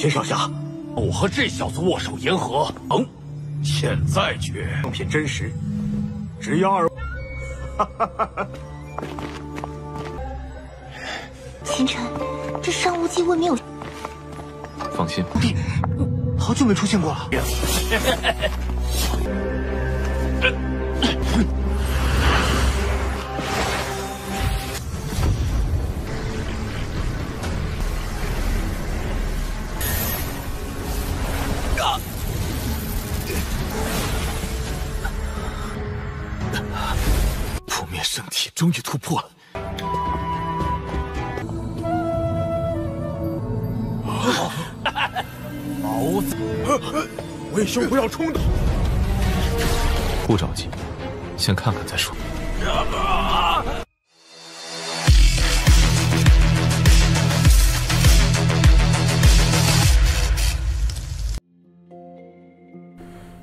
秦上下，我和这小子握手言和。现在决，正品真实，只要二。秦晨，这尚无忌未免有……放心，弟，好久没出现过了。扑灭圣体终于突破了。毛子，魏兄不要冲动，不着急，先看看再说。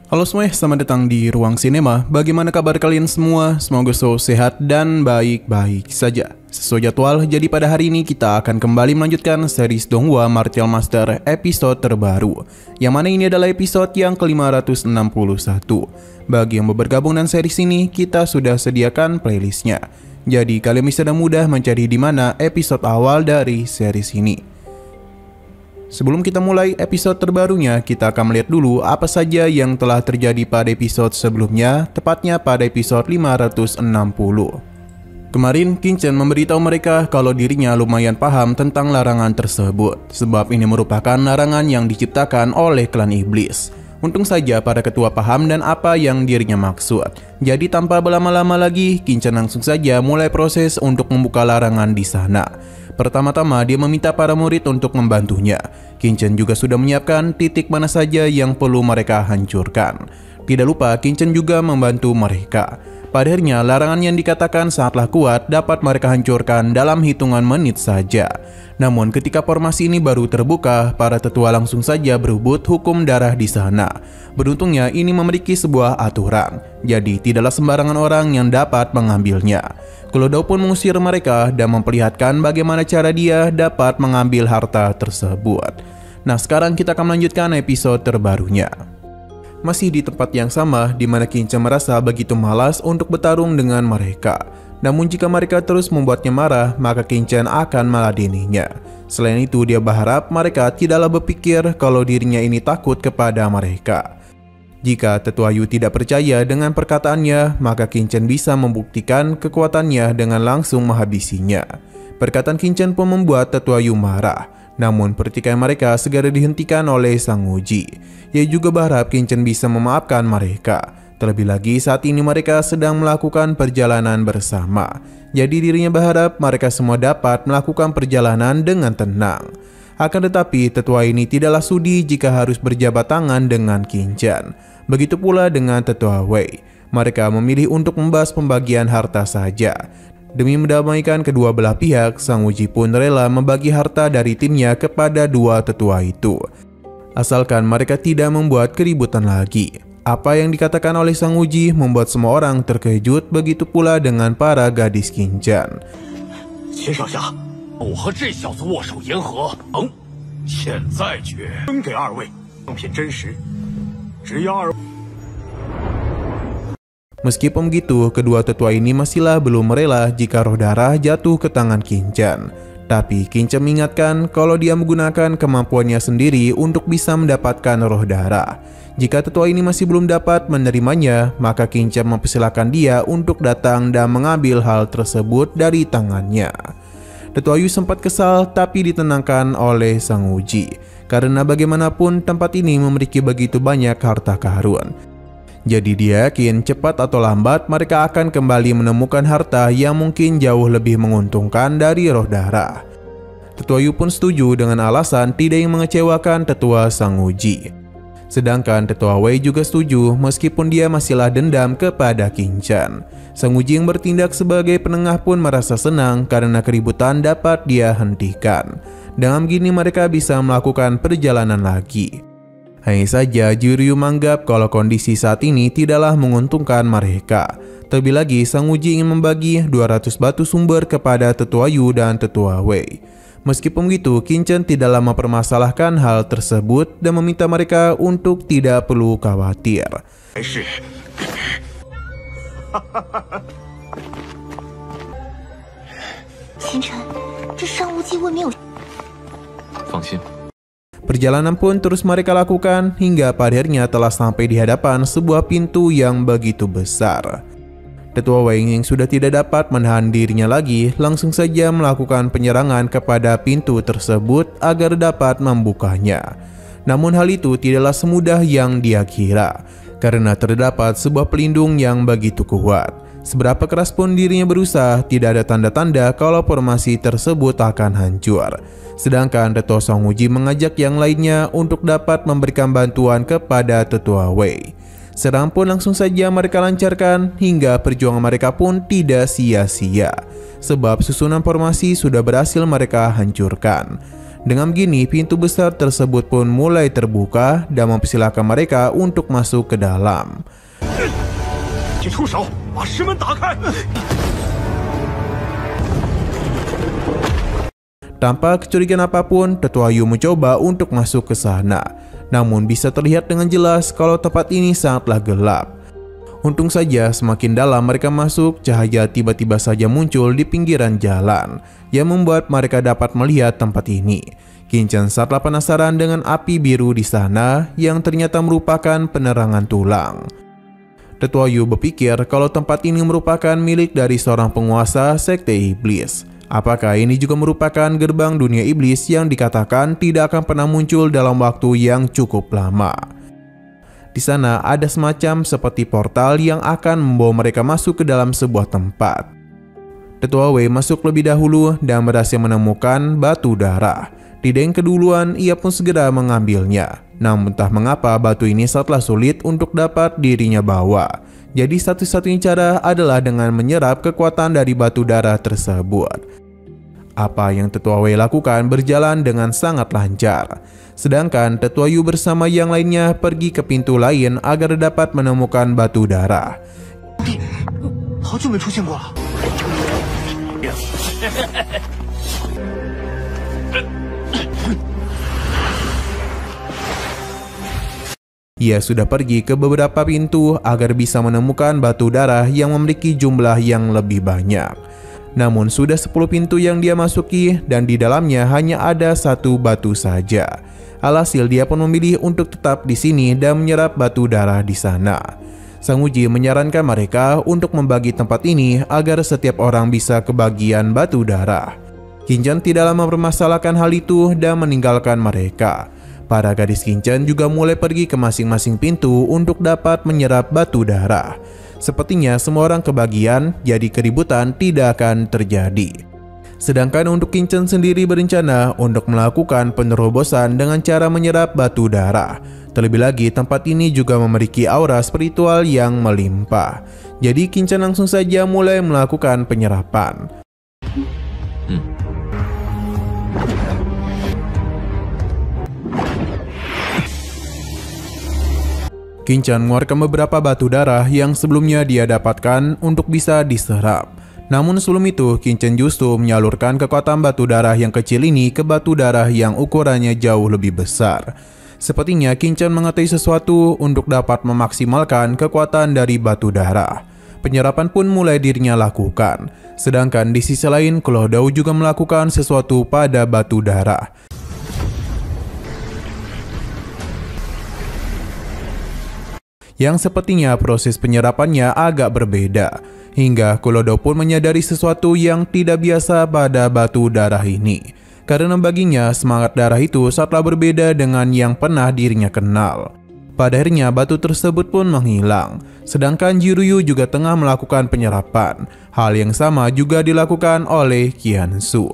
Halo semuanya, selamat datang di Ruang Sinema. Bagaimana kabar kalian semua? Semoga selalu sehat dan baik-baik saja. Sesuai jadwal, jadi pada hari ini kita akan kembali melanjutkan series Donghua Martial Master episode terbaru, yang mana ini adalah episode yang ke-561. Bagi yang bergabung dengan series ini, kita sudah sediakan playlistnya. Jadi kalian bisa dengan mudah mencari di mana episode awal dari series ini. Sebelum kita mulai episode terbarunya, kita akan melihat dulu apa saja yang telah terjadi pada episode sebelumnya, tepatnya pada episode 560. Kemarin, Qingchen memberitahu mereka kalau dirinya lumayan paham tentang larangan tersebut, sebab ini merupakan larangan yang diciptakan oleh klan iblis. Untung saja para ketua paham dan apa yang dirinya maksud. Jadi tanpa berlama-lama lagi, Qingchen langsung saja mulai proses untuk membuka larangan di sana. Pertama-tama dia meminta para murid untuk membantunya. Qingchen juga sudah menyiapkan titik mana saja yang perlu mereka hancurkan. Tidak lupa Qingchen juga membantu mereka. Pada akhirnya larangan yang dikatakan sangatlah kuat dapat mereka hancurkan dalam hitungan menit saja. Namun ketika formasi ini baru terbuka, para tetua langsung saja berebut hukum darah di sana. Beruntungnya ini memiliki sebuah aturan, jadi tidaklah sembarangan orang yang dapat mengambilnya. Kelodao pun mengusir mereka dan memperlihatkan bagaimana cara dia dapat mengambil harta tersebut. Nah, sekarang kita akan melanjutkan episode terbarunya. Masih di tempat yang sama di mana Qingchen merasa begitu malas untuk bertarung dengan mereka. Namun jika mereka terus membuatnya marah, maka Qingchen akan meladeninya. Selain itu, dia berharap mereka tidaklah berpikir kalau dirinya ini takut kepada mereka. Jika Tetua Yu tidak percaya dengan perkataannya, maka Qingchen bisa membuktikan kekuatannya dengan langsung menghabisinya. Perkataan Qingchen pun membuat Tetua Yu marah. Namun pertikaian mereka segera dihentikan oleh Sang Uji. Ia juga berharap Qingchen bisa memaafkan mereka. Terlebih lagi saat ini mereka sedang melakukan perjalanan bersama. Jadi dirinya berharap mereka semua dapat melakukan perjalanan dengan tenang. Akan tetapi tetua ini tidaklah sudi jika harus berjabat tangan dengan Qingchen. Begitu pula dengan Tetua Wei. Mereka memilih untuk membahas pembagian harta saja. Demi mendamaikan kedua belah pihak, Sang Uji pun rela membagi harta dari timnya kepada dua tetua itu. Asalkan mereka tidak membuat keributan lagi. Apa yang dikatakan oleh Sang Uji membuat semua orang terkejut, begitu pula dengan para gadis Qingchen. 秦上下，我和这小子握手言和。现在决，分给二位，正品真实，只要二。 Meskipun begitu, kedua tetua ini masihlah belum rela jika roh darah jatuh ke tangan Qingchen. Tapi Qingchen mengingatkan kalau dia menggunakan kemampuannya sendiri untuk bisa mendapatkan roh darah. Jika tetua ini masih belum dapat menerimanya, maka Qingchen mempersilahkan dia untuk datang dan mengambil hal tersebut dari tangannya. Tetua Yu sempat kesal tapi ditenangkan oleh Sang Uji. Karena bagaimanapun tempat ini memiliki begitu banyak harta karun. Jadi dia yakin cepat atau lambat mereka akan kembali menemukan harta yang mungkin jauh lebih menguntungkan dari roh darah. Tetua Yu pun setuju dengan alasan tidak ingin mengecewakan tetua Sang Uji. Sedangkan Tetua Wei juga setuju meskipun dia masihlah dendam kepada Qingchen. Sang Uji yang bertindak sebagai penengah pun merasa senang karena keributan dapat dia hentikan. Dengan begini mereka bisa melakukan perjalanan lagi. Hanya saja Juryu menganggap kalau kondisi saat ini tidaklah menguntungkan mereka. Terlebih lagi Sang Uji ingin membagi 200 batu sumber kepada Tetua Yu dan Tetua Wei. Meskipun begitu, Qin Chen tidak lama mempermasalahkan hal tersebut dan meminta mereka untuk tidak perlu khawatir. 还是 星辰，这上无忌未免有…… 放心， Perjalanan pun terus mereka lakukan hingga pada akhirnya telah sampai di hadapan sebuah pintu yang begitu besar. Tetua Wei yang sudah tidak dapat menahan dirinya lagi langsung saja melakukan penyerangan kepada pintu tersebut agar dapat membukanya. Namun hal itu tidaklah semudah yang dia kira, karena terdapat sebuah pelindung yang begitu kuat. Seberapa keras pun dirinya berusaha, tidak ada tanda-tanda kalau formasi tersebut akan hancur. Sedangkan Tetua Song Wuji mengajak yang lainnya untuk dapat memberikan bantuan kepada Tetua Wei. Serang pun langsung saja mereka lancarkan hingga perjuangan mereka pun tidak sia-sia, sebab susunan formasi sudah berhasil mereka hancurkan. Dengan begini, pintu besar tersebut pun mulai terbuka dan mempersilahkan mereka untuk masuk ke dalam. 请出手，把石门打开！ Tanpa kecurigaan apapun, Tetua Yu mencoba untuk masuk ke sana. Namun bisa terlihat dengan jelas kalau tempat ini sangatlah gelap. Untung saja semakin dalam mereka masuk, cahaya tiba-tiba saja muncul di pinggiran jalan yang membuat mereka dapat melihat tempat ini. Qin Chen sangatlah penasaran dengan api biru di sana yang ternyata merupakan penerangan tulang. Tetua Yu berpikir kalau tempat ini merupakan milik dari seorang penguasa sekte iblis. Apakah ini juga merupakan gerbang dunia iblis yang dikatakan tidak akan pernah muncul dalam waktu yang cukup lama? Di sana ada semacam seperti portal yang akan membawa mereka masuk ke dalam sebuah tempat. Tetua Wei masuk lebih dahulu dan berhasil menemukan batu darah. Tidak yang keduluan, ia pun segera mengambilnya. Namun entah mengapa batu ini sangatlah sulit untuk dapat dirinya bawa. Jadi satu-satunya cara adalah dengan menyerap kekuatan dari batu darah tersebut. Apa yang Tetua Wei lakukan berjalan dengan sangat lancar. Sedangkan Tetua Yu bersama yang lainnya pergi ke pintu lain agar dapat menemukan batu darah. 好久没出现过了。 Ia sudah pergi ke beberapa pintu agar bisa menemukan batu darah yang memiliki jumlah yang lebih banyak. Namun sudah 10 pintu yang dia masuki dan di dalamnya hanya ada satu batu saja. Alhasil dia pun memilih untuk tetap di sini dan menyerap batu darah di sana. Sang Wuji menyarankan mereka untuk membagi tempat ini agar setiap orang bisa kebagian batu darah. Qin Chen tidak lama mempermasalahkan hal itu dan meninggalkan mereka. Para gadis Qin Chen juga mulai pergi ke masing-masing pintu untuk dapat menyerap batu darah. Sepertinya semua orang kebagian, jadi keributan tidak akan terjadi. Sedangkan untuk Qin Chen sendiri berencana untuk melakukan penerobosan dengan cara menyerap batu darah. Terlebih lagi tempat ini juga memiliki aura spiritual yang melimpah. Jadi Qin Chen langsung saja mulai melakukan penyerapan. Qin Chen mengeluarkan beberapa batu darah yang sebelumnya dia dapatkan untuk bisa diserap. Namun sebelum itu, Qin Chen justru menyalurkan kekuatan batu darah yang kecil ini ke batu darah yang ukurannya jauh lebih besar. Sepertinya Qin Chen mengetahui sesuatu untuk dapat memaksimalkan kekuatan dari batu darah. Penyerapan pun mulai dirinya lakukan. Sedangkan di sisi lain, Claw Dao juga melakukan sesuatu pada batu darah. Yang sepertinya proses penyerapannya agak berbeda, hingga Claw Dao pun menyadari sesuatu yang tidak biasa pada batu darah ini. Karena baginya semangat darah itu sangatlah berbeda dengan yang pernah dirinya kenal. Pada akhirnya batu tersebut pun menghilang, sedangkan Jiruyu juga tengah melakukan penyerapan. Hal yang sama juga dilakukan oleh Qian Su.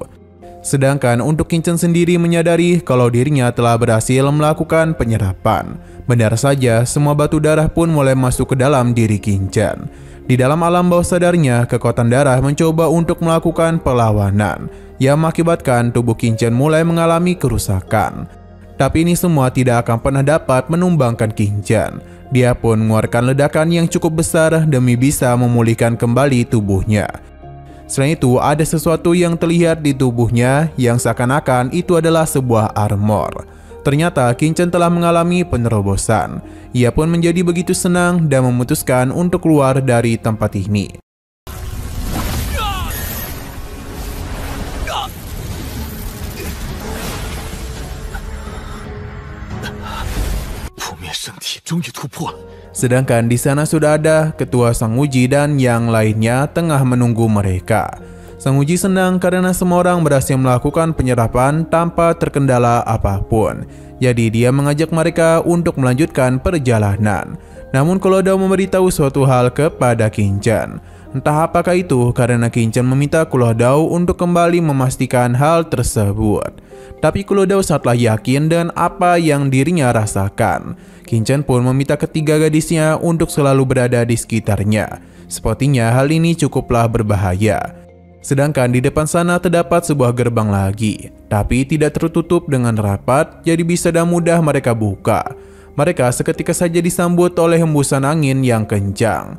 Sedangkan untuk Qin Chen sendiri menyadari kalau dirinya telah berhasil melakukan penyerapan. Benar saja, semua batu darah pun mulai masuk ke dalam diri Qin Chen. Di dalam alam bawah sadarnya, kekuatan darah mencoba untuk melakukan perlawanan, yang mengakibatkan tubuh Qin Chen mulai mengalami kerusakan. Tapi ini semua tidak akan pernah dapat menumbangkan Qin Chen. Dia pun mengeluarkan ledakan yang cukup besar demi bisa memulihkan kembali tubuhnya. Selain itu, ada sesuatu yang terlihat di tubuhnya yang seakan-akan itu adalah sebuah armor. Ternyata Qin Chen telah mengalami penerobosan. Ia pun menjadi begitu senang dan memutuskan untuk keluar dari tempat ini. Sedangkan di sana sudah ada ketua Sang Wuji dan yang lainnya tengah menunggu mereka. Sang Wuji senang karena semua orang berhasil melakukan penyerapan tanpa terkendala apapun. Jadi dia mengajak mereka untuk melanjutkan perjalanan. Namun Klao Dao memberitahu suatu hal kepada Qin Chen. Entah apakah itu karena Qin Chen meminta Klao Dao untuk kembali memastikan hal tersebut. Tapi Klao Dao sangatlah yakin dengan apa yang dirinya rasakan. Qin Chen pun meminta ketiga gadisnya untuk selalu berada di sekitarnya. Sepertinya hal ini cukuplah berbahaya. Sedangkan di depan sana terdapat sebuah gerbang lagi, tapi tidak tertutup dengan rapat, jadi bisa dan mudah mereka buka. Mereka seketika saja disambut oleh hembusan angin yang kencang.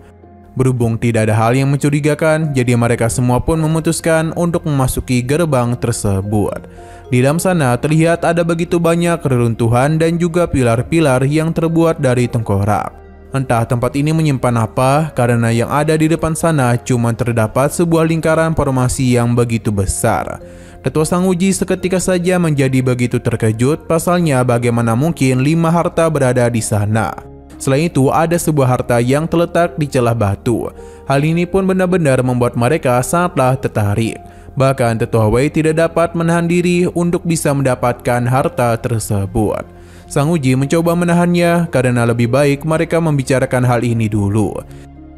Berhubung tidak ada hal yang mencurigakan, jadi mereka semua pun memutuskan untuk memasuki gerbang tersebut. Di dalam sana terlihat ada begitu banyak reruntuhan dan juga pilar-pilar yang terbuat dari tengkorak. Entah tempat ini menyimpan apa, karena yang ada di depan sana cuma terdapat sebuah lingkaran formasi yang begitu besar. Ketua Sang Wuji seketika saja menjadi begitu terkejut, pasalnya bagaimana mungkin 5 harta berada di sana. Selain itu, ada sebuah harta yang terletak di celah batu. Hal ini pun benar-benar membuat mereka sangatlah tertarik. Bahkan Tetua Wei tidak dapat menahan diri untuk bisa mendapatkan harta tersebut. Sang Wuji mencoba menahannya karena lebih baik mereka membicarakan hal ini dulu.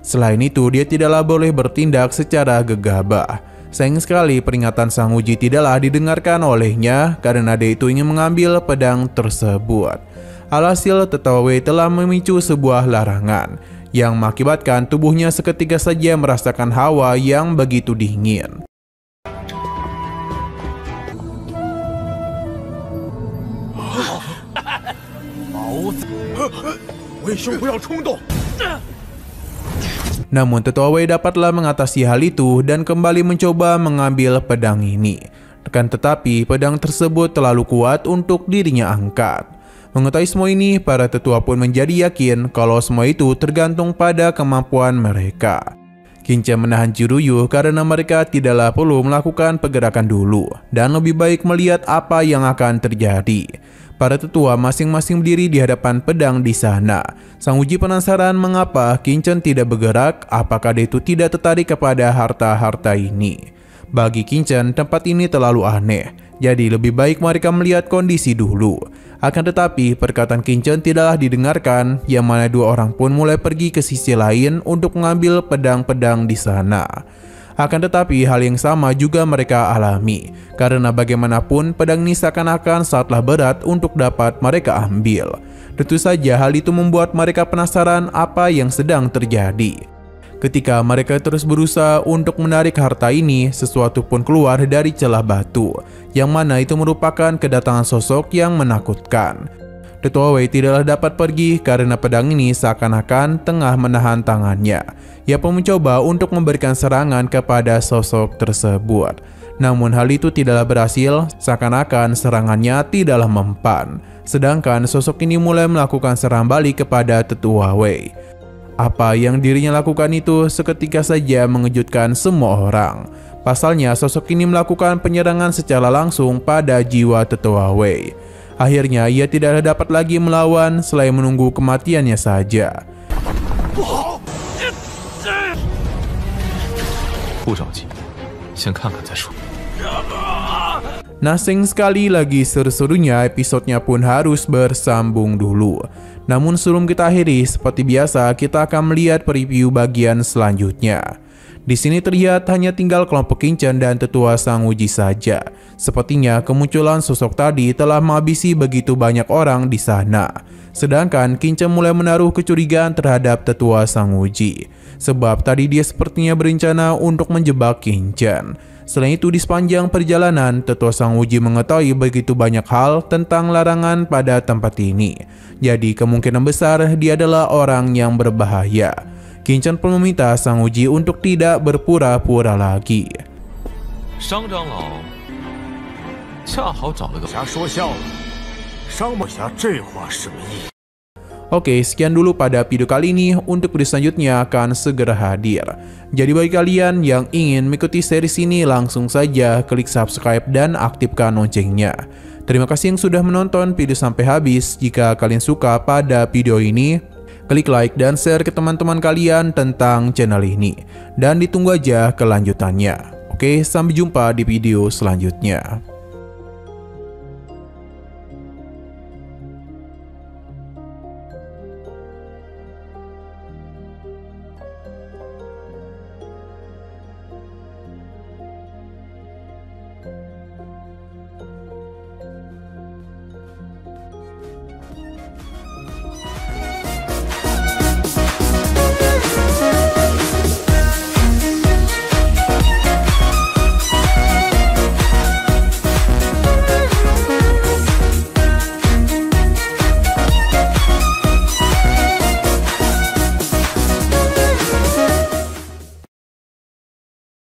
Selain itu, dia tidaklah boleh bertindak secara gegabah. Sayang sekali peringatan Sang Wuji tidaklah didengarkan olehnya karena dia itu ingin mengambil pedang tersebut. Alhasil Tetua Wei telah memicu sebuah larangan yang mengakibatkan tubuhnya seketika saja merasakan hawa yang begitu dingin. Namun Tetua Wei dapatlah mengatasi hal itu dan kembali mencoba mengambil pedang ini. Akan tetapi pedang tersebut terlalu kuat untuk dirinya angkat. Mengetahui semua ini, para tetua pun menjadi yakin kalau semua itu tergantung pada kemampuan mereka. Qin Chen menahan Jiruyu karena mereka tidaklah perlu melakukan pergerakan dulu dan lebih baik melihat apa yang akan terjadi. Para tetua masing-masing berdiri di hadapan pedang di sana. Sang Wuji penasaran mengapa Qin Chen tidak bergerak, apakah dia itu tidak tertarik kepada harta-harta ini. Bagi Qin Chen, tempat ini terlalu aneh, jadi lebih baik mereka melihat kondisi dulu. Akan tetapi, perkataan Qin Chen tidaklah didengarkan, yang mana dua orang pun mulai pergi ke sisi lain untuk mengambil pedang-pedang di sana. Akan tetapi hal yang sama juga mereka alami, karena bagaimanapun pedang ini seakan-akan sangatlah berat untuk dapat mereka ambil. Tentu saja hal itu membuat mereka penasaran apa yang sedang terjadi. Ketika mereka terus berusaha untuk menarik harta ini, sesuatu pun keluar dari celah batu, yang mana itu merupakan kedatangan sosok yang menakutkan. Tetua Wei tidaklah dapat pergi karena pedang ini seakan-akan tengah menahan tangannya. Ia pun mencoba untuk memberikan serangan kepada sosok tersebut. Namun hal itu tidaklah berhasil, seakan-akan serangannya tidaklah mempan. Sedangkan sosok ini mulai melakukan serangan balik kepada Tetua Wei. Apa yang dirinya lakukan itu seketika saja mengejutkan semua orang. Pasalnya sosok ini melakukan penyerangan secara langsung pada jiwa Tetua Wei. Akhirnya ia tidak dapat lagi melawan selain menunggu kematiannya saja. Nasing sekali lagi seru-serunya, episodenya pun harus bersambung dulu. Namun sebelum kita akhiri, seperti biasa kita akan melihat preview bagian selanjutnya. Di sini terlihat hanya tinggal kelompok Qin Chen dan Tetua Sang Wuji saja. Sepertinya kemunculan sosok tadi telah menghabisi begitu banyak orang di sana. Sedangkan Qin Chen mulai menaruh kecurigaan terhadap Tetua Sang Wuji. Sebab tadi dia sepertinya berencana untuk menjebak Qin Chen. Selain itu, di sepanjang perjalanan, Tetua Sang Wuji mengetahui begitu banyak hal tentang larangan pada tempat ini. Jadi kemungkinan besar dia adalah orang yang berbahaya. Qinchan pun meminta Sang Wuji untuk tidak berpura-pura lagi. 商长老恰好找了个侠说笑了，商某侠这话什么意思？ Oke, sekian dulu pada video kali ini. Untuk video selanjutnya akan segera hadir. Jadi bagi kalian yang ingin mengikuti series ini, langsung saja klik subscribe dan aktifkan loncengnya. Terima kasih yang sudah menonton video sampai habis. Jika kalian suka pada video ini, klik like dan share ke teman-teman kalian tentang channel ini. Dan ditunggu aja kelanjutannya. Oke, sampai jumpa di video selanjutnya.